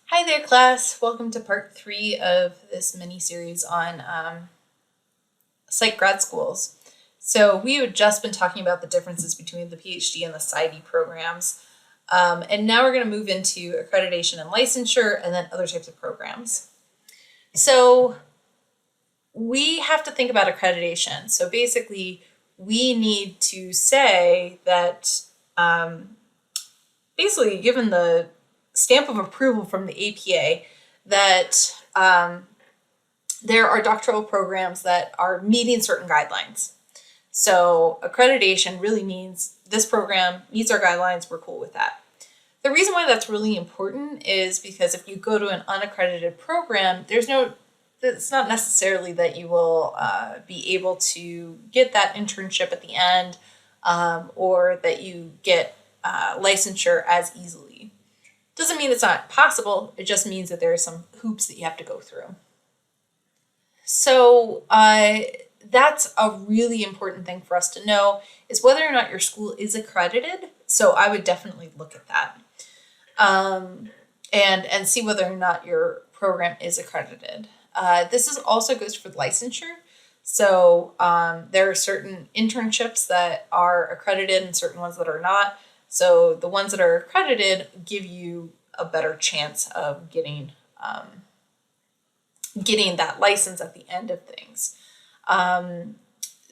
Hi there, class. Welcome to part 3 of this mini-series on psych grad schools. So we have just been talking about the differences between the PhD and the PsyD programs. And now we're going to move into accreditation and licensure and then other types of programs. So we have to think about accreditation. So basically, we need to say that basically, given the stamp of approval from the APA, that there are doctoral programs that are meeting certain guidelines. So accreditation really means this program meets our guidelines, we're cool with that. The reason why that's really important is because if you go to an unaccredited program, it's not necessarily that you will be able to get that internship at the end or that you get licensure as easily. Doesn't mean it's not possible, it just means that there are some hoops that you have to go through. So that's a really important thing for us to know, is whether or not your school is accredited. So I would definitely look at that and see whether or not your program is accredited. This also goes for licensure. So there are certain internships that are accredited and certain ones that are not. So the ones that are accredited give you a better chance of getting that license at the end of things.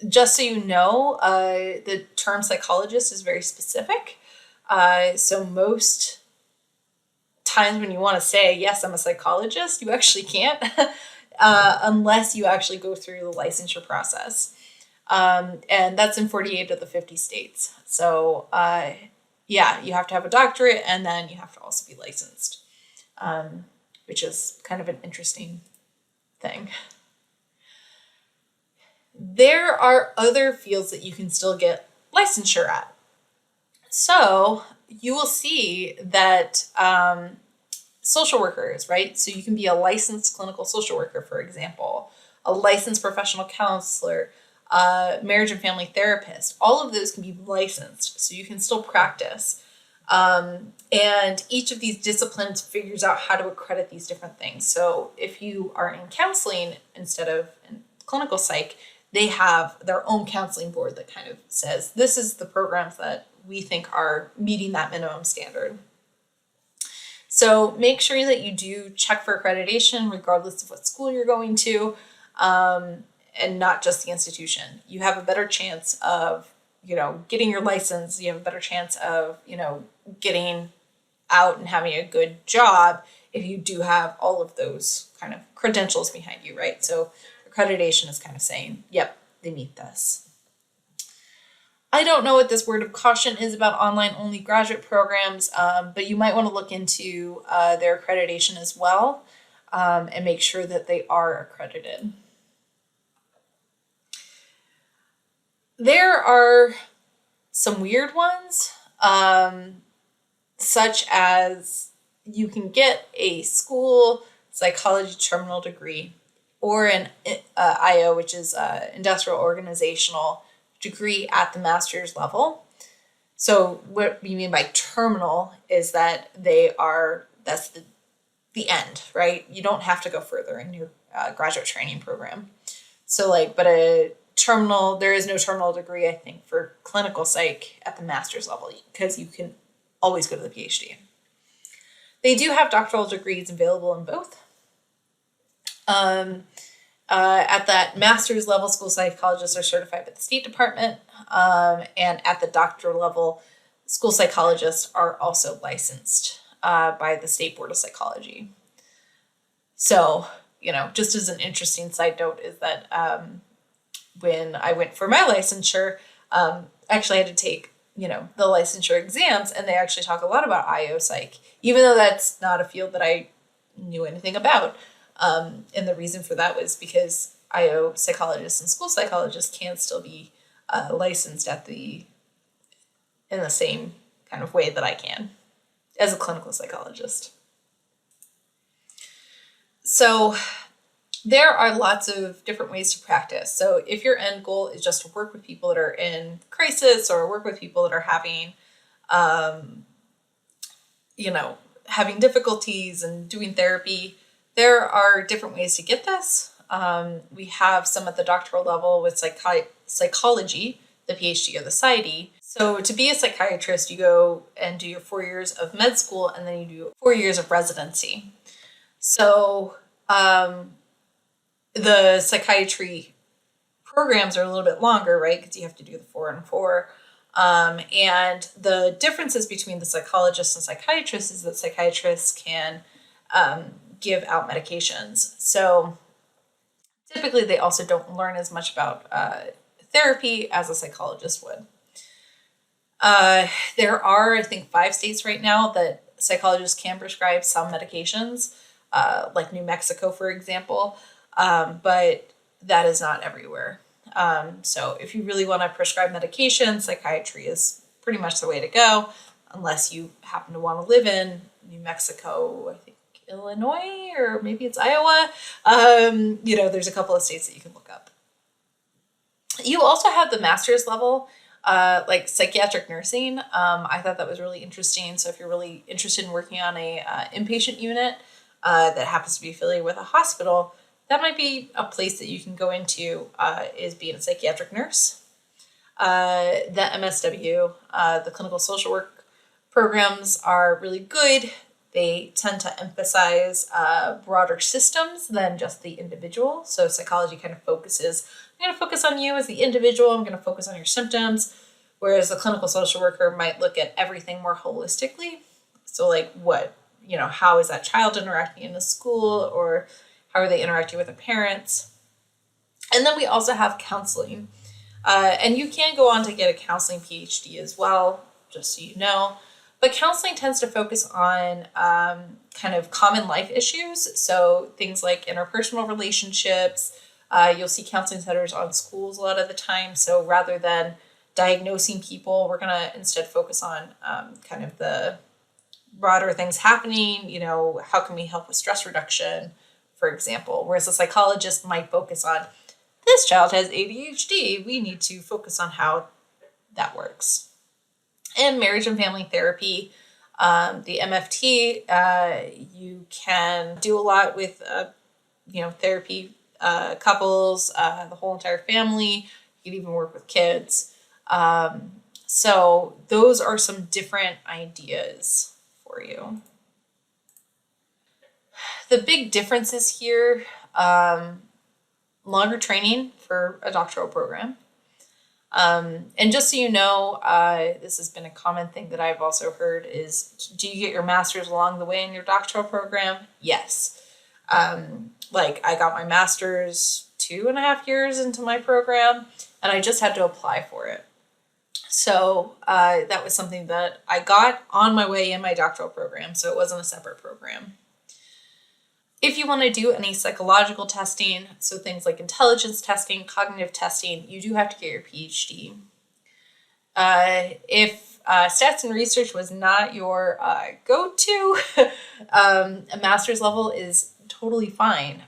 Just so you know, the term psychologist is very specific. So most times when you want to say, yes, I'm a psychologist, you actually can't unless you actually go through the licensure process. And that's in 48 of the 50 states. So yeah, you have to have a doctorate and then you have to also be licensed, which is kind of an interesting thing. There are other fields that you can still get licensure at. So you will see that social workers, right? So you can be a licensed clinical social worker, for example, a licensed professional counselor, marriage and family therapist. All of those can be licensed, so you can still practice. And each of these disciplines figures out how to accredit these different things. So if you are in counseling instead of in clinical psych, they have their own counseling board that kind of says, this is the programs that we think are meeting that minimum standard. So make sure that you do check for accreditation regardless of what school you're going to, and not just the institution. You have a better chance of, getting your license. You have a better chance of, getting out and having a good job if you do have all of those kind of credentials behind you, right? So accreditation is kind of saying, yep, they meet this. I don't know what this word of caution is about online-only graduate programs, but you might want to look into their accreditation as well and make sure that they are accredited. There are some weird ones, such as you can get a school psychology terminal degree or an IO, which is industrial organizational degree at the master's level. So what we mean by terminal is that that's the end, right? You don't have to go further in your graduate training program. So there is no terminal degree, I think, for clinical psych at the master's level because you can always go to the PhD. They do have doctoral degrees available in both. At that master's level, school psychologists are certified by the State Department, and at the doctoral level, school psychologists are also licensed by the State Board of Psychology. So, just as an interesting side note is that when I went for my licensure, actually I had to take, the licensure exams, and they actually talk a lot about IO psych, even though that's not a field that I knew anything about. And the reason for that was because IO psychologists and school psychologists can still be licensed in the same kind of way that I can as a clinical psychologist. So there are lots of different ways to practice. So if your end goal is just to work with people that are in crisis or work with people that are having, having difficulties and doing therapy, there are different ways to get this. We have some at the doctoral level with psychology, the PhD or the PsyD. So to be a psychiatrist, you go and do your 4 years of med school, and then you do 4 years of residency. So the psychiatry programs are a little bit longer, right? Because you have to do the 4 and 4. And the differences between the psychologist and psychiatrist is that psychiatrists can give out medications. So typically they also don't learn as much about therapy as a psychologist would. There are, I think, 5 states right now that psychologists can prescribe some medications, like New Mexico, for example, but that is not everywhere. So if you really want to prescribe medication, psychiatry is pretty much the way to go, unless you happen to want to live in New Mexico, I think Illinois, or maybe it's Iowa. There's a couple of states that you can look up. You also have the master's level, like psychiatric nursing. I thought that was really interesting. So if you're really interested in working on a inpatient unit that happens to be affiliated with a hospital, that might be a place that you can go into, is being a psychiatric nurse. The MSW, the clinical social work programs are really good. They tend to emphasize broader systems than just the individual. So psychology kind of focuses, I'm going to focus on you as the individual, I'm going to focus on your symptoms, whereas the clinical social worker might look at everything more holistically. So like how is that child interacting in the school, or how are they interacting with their parents? And then we also have counseling. And you can go on to get a counseling PhD as well, just so you know. But counseling tends to focus on kind of common life issues. So things like interpersonal relationships. You'll see counseling centers on schools a lot of the time. So rather than diagnosing people, we're going to instead focus on kind of the broader things happening. How can we help with stress reduction, for example, whereas a psychologist might focus on, this child has ADHD, we need to focus on how that works. And marriage and family therapy, the MFT, you can do a lot with, therapy, couples, the whole entire family. You can even work with kids. So those are some different ideas for you. The big differences here, longer training for a doctoral program. And just so you know, this has been a common thing that I've also heard is, do you get your master's along the way in your doctoral program? Yes. I got my master's 2.5 years into my program, and I just had to apply for it. So that was something that I got on my way in my doctoral program, so it wasn't a separate program. If you want to do any psychological testing, so things like intelligence testing, cognitive testing, you do have to get your PhD. If stats and research was not your go-to, a master's level is totally fine.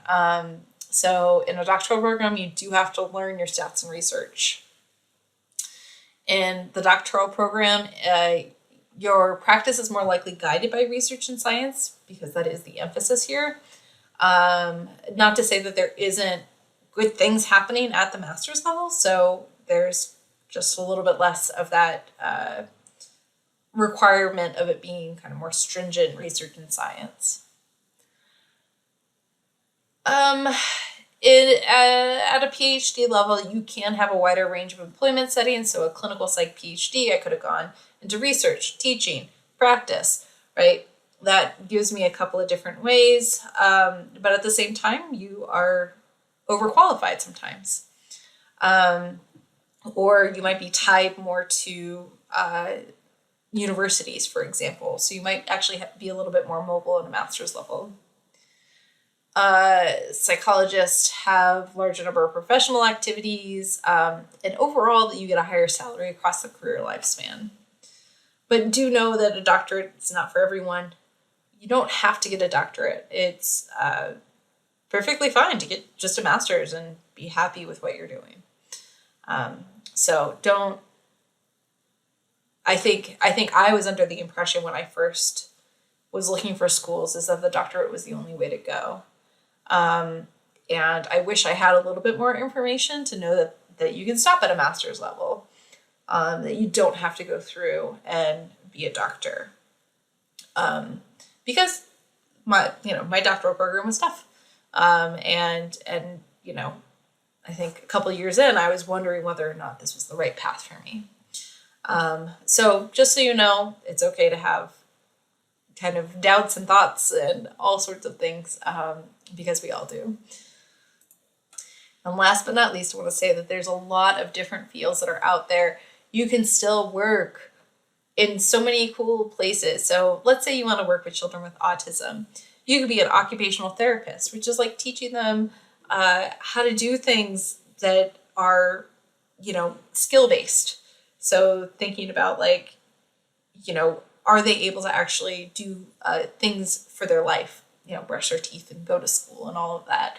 So in a doctoral program, you do have to learn your stats and research. In the doctoral program, your practice is more likely guided by research and science, because that is the emphasis here. Not to say that there isn't good things happening at the master's level. So there's just a little bit less of that requirement of it being kind of more stringent research and science. At a PhD level, you can have a wider range of employment settings. So a clinical psych PhD, I could have gone into research, teaching, practice, right? That gives me a couple of different ways, but at the same time, you are overqualified sometimes. Or you might be tied more to universities, for example. So you might actually be a little bit more mobile at a master's level. Psychologists have larger number of professional activities, and overall you get a higher salary across the career lifespan. But do know that a doctorate is not for everyone. You don't have to get a doctorate. It's perfectly fine to get just a master's and be happy with what you're doing. So don't. I think I was under the impression when I first was looking for schools is that the doctorate was the only way to go. And I wish I had a little bit more information to know that you can stop at a master's level, that you don't have to go through and be a doctor. Because my doctoral program was tough. And I think a couple of years in, I was wondering whether or not this was the right path for me. So just so you know, it's okay to have kind of doubts and thoughts and all sorts of things, because we all do. And last but not least, I want to say that there's a lot of different fields that are out there. You can still work in so many cool places. So let's say you want to work with children with autism. You could be an occupational therapist, which is like teaching them how to do things that are, skill-based. So thinking about are they able to actually do things for their life, brush their teeth and go to school and all of that.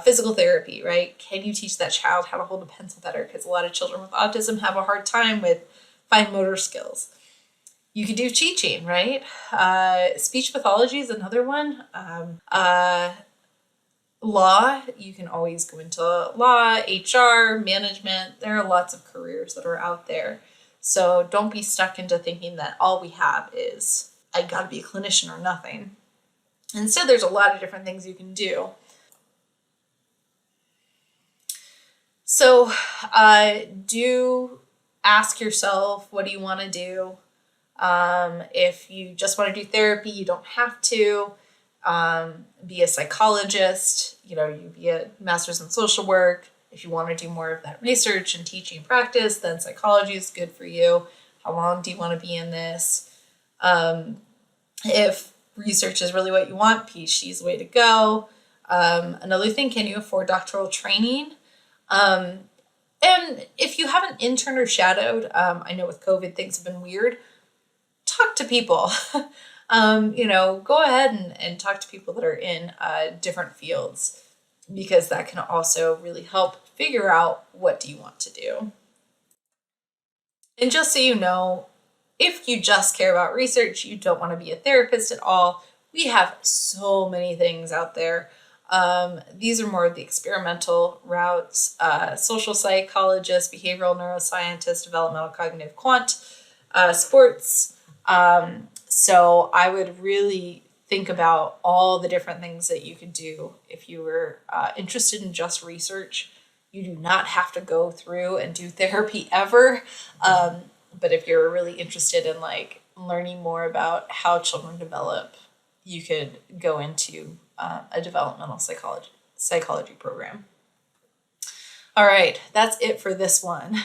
Physical therapy, right? Can you teach that child how to hold a pencil better? Because a lot of children with autism have a hard time with fine motor skills. You could do teaching, right? Speech pathology is another one. Law, you can always go into law, HR, management. There are lots of careers that are out there. So don't be stuck into thinking that all we have is, I gotta be a clinician or nothing. Instead, there's a lot of different things you can do. So do ask yourself, what do you want to do? If you just want to do therapy, you don't have to. Be a psychologist, you be a master's in social work. If you want to do more of that research and teaching practice, then psychology is good for you. How long do you want to be in this? If research is really what you want, PhD is the way to go. Another thing, can you afford doctoral training? And if you haven't interned or shadowed, I know with COVID things have been weird, talk to people. Go ahead and talk to people that are in different fields, because that can also really help figure out what do you want to do. And just so you know, if you just care about research, you don't want to be a therapist at all, we have so many things out there. These are more of the experimental routes, social psychologist, behavioral neuroscientist, developmental cognitive quant, sports. So I would really think about all the different things that you could do if you were interested in just research. You do not have to go through and do therapy ever. But if you're really interested in learning more about how children develop, you could go into a developmental psychology program. All right, that's it for this one.